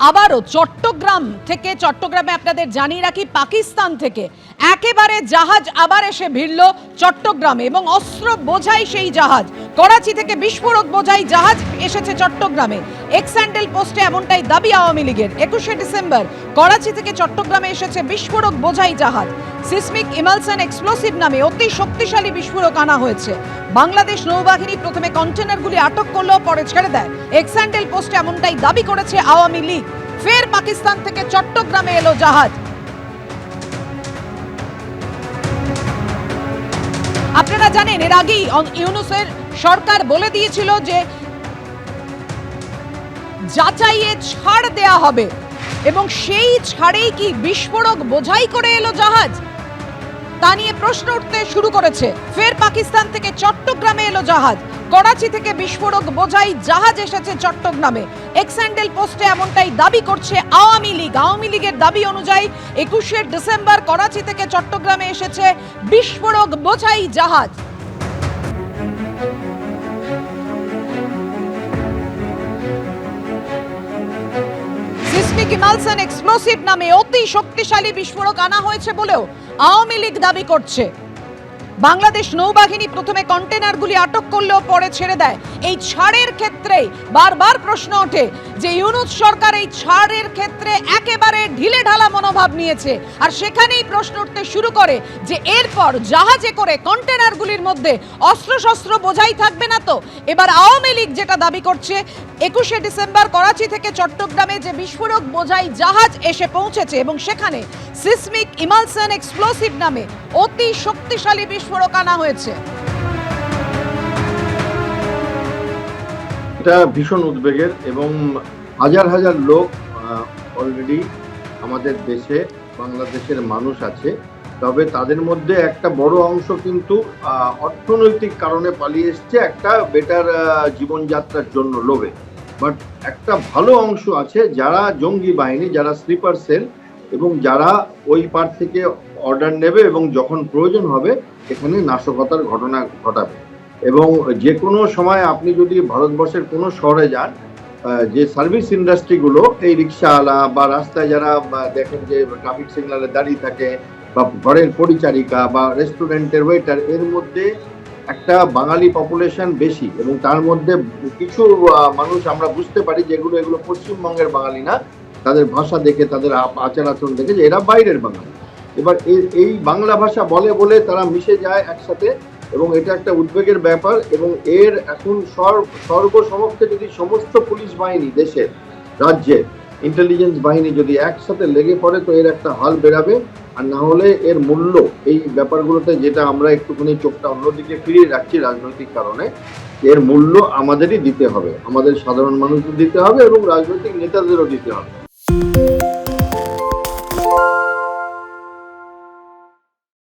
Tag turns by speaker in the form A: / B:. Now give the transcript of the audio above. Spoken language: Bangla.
A: আবারও চট্টগ্রামে আপনাদের জানিয়ে রাখি, পাকিস্তান থেকে একেবারে জাহাজ আবার এসে ভিড়ল চট্টগ্রামে এবং অস্ত্র বোঝাই সেই জাহাজ। করাচি থেকে বিস্ফোরক বোঝাই জাহাজ এসেছে চট্টগ্রামে। এক্স্যান্ডেল পোস্টে এমনটাই দাবি আওয়ামী লীগের। 21শে ডিসেম্বর করাচি থেকে চট্টগ্রামে এসেছে বিস্ফোরক বোঝাই জাহাজ। সিসমিক ইমালসন এক্সপ্লোসিভ নামে অতি শক্তিশালী বিস্ফোরক আনা হয়েছে। বাংলাদেশ নৌবাহিনী প্রথমে কন্টেনারগুলি আটক করলেও পরে ছেড়ে দেয়। এক্স্যান্ডেল পোস্টে এমনটাই দাবি করেছে আওয়ামী লীগ। ফের পাকিস্তান থেকে চট্টগ্রামে এলো জাহাজ। আপনারা জানেন, এর আগেই ইউনূসের সরকার বলে দিয়েছিল যে যাচাইয়ে ছাড় দেয়া হবে এবং সেই ছাড়েই কি বিস্ফোরক বোঝাই করে এলো জাহাজ, তা নিয়ে প্রশ্ন উঠতে শুরু করেছে। ফের পাকিস্তান থেকে চট্টগ্রামে এলো জাহাজ। করাচি থেকে বিস্ফোরক বোঝাই জাহাজ এসেছে চট্টগ্রামে। এক্স্যান্ডেল পোস্টে এমনটাই দাবি করছে আওয়ামী লীগ। আওয়ামী লীগের দাবি অনুযায়ী 21শে ডিসেম্বর করাচি থেকে চট্টগ্রামে এসেছে বিস্ফোরক বোঝাই জাহাজ। সিসমিক ইমালসন এক্সপ্লোসিভ নামে অতি শক্তিশালী বিস্ফোরক আনা হয়েছে বলেও আওয়ামী লীগ দাবি করছে। বাংলাদেশ নৌবাহিনী প্রথমে কন্টেনারগুলি আটক করলেও পরে ছেড়ে দেয়। এই ছাড়ের ক্ষেত্রে বারবার প্রশ্ন ওঠে যে ইউনূস সরকার এই ছাড়ের ক্ষেত্রে একেবারে ঢিলেঢালা মনোভাব নিয়েছে, আর সেখানেই প্রশ্ন উঠতে শুরু করে যে এরপর জাহাজে করে কন্টেনারগুলির মধ্যে অস্ত্রশস্ত্র বোঝাই থাকবে না তো। এবার আওয়ামী লীগ যেটা দাবি করছে, 21শে ডিসেম্বর করাচি থেকে চট্টগ্রামে যে বিস্ফোরক বোঝাই জাহাজ এসে পৌঁছেছে এবং সেখানে সিসমিক ইমালসন এক্সপ্লোসিভ নামে অতি শক্তিশালী বিস্ফোরক আনা হয়েছে।
B: এটা ভীষণ উদ্বেগের এবং হাজার হাজার লোক অলরেডি আমাদের দেশে বাংলাদেশের মানুষ আছে, তবে তাদের মধ্যে একটা বড় অংশ কিন্তু অর্থনৈতিক কারণে পালিয়ে এসছে একটা বেটার জীবনযাত্রার জন্য লোভে। বাট একটা ভালো অংশ আছে যারা জঙ্গি বাহিনী, যারা স্লিপার সেল এবং যারা ওই পার থেকে অর্ডার নেবে এবং যখন প্রয়োজন হবে এখানে নাশকতার ঘটনা ঘটাবে। এবং যে কোনো সময় আপনি যদি ভারতবর্ষের কোনো শহরে যান, যে সার্ভিস ইন্ডাস্ট্রিগুলো, এই রিক্সাওয়ালা বা রাস্তায় যারা দেখেন যে ট্রাফিক সিগন্যালে দাঁড়িয়ে থাকে বা ঘরের পরিচারিকা বা রেস্টুরেন্টের ওয়েটার, এর মধ্যে একটা বাঙালি পপুলেশন বেশি এবং তার মধ্যে কিছু মানুষ আমরা বুঝতে পারি যেগুলো এগুলো পশ্চিমবঙ্গের বাঙালি না, তাদের ভাষা দেখে, তাদের আচার আচরণ দেখে যে এরা বাইরের বাঙালি। এবার এই বাংলা ভাষা বলে বলে তারা মিশে যায় একসাথে এবং এটা একটা উদ্বেগের ব্যাপার। এবং এর এখন সর্বসমক্ষে যদি সমস্ত পুলিশ বাহিনী, দেশের রাজ্যের ইন্টেলিজেন্স বাহিনী যদি একসাথে লেগে পড়ে তো এর একটা হাল বেরাবে। আর না হলে এর মূল্য এই ব্যাপারগুলোতে, যেটা আমরা একটুখানি চোখটা অন্যদিকে ফিরিয়ে রাখছি রাজনৈতিক কারণে, এর মূল্য আমাদেরই দিতে হবে, আমাদের সাধারণ মানুষদের দিতে হবে এবং রাজনৈতিক নেতাদেরও দিতে হবে।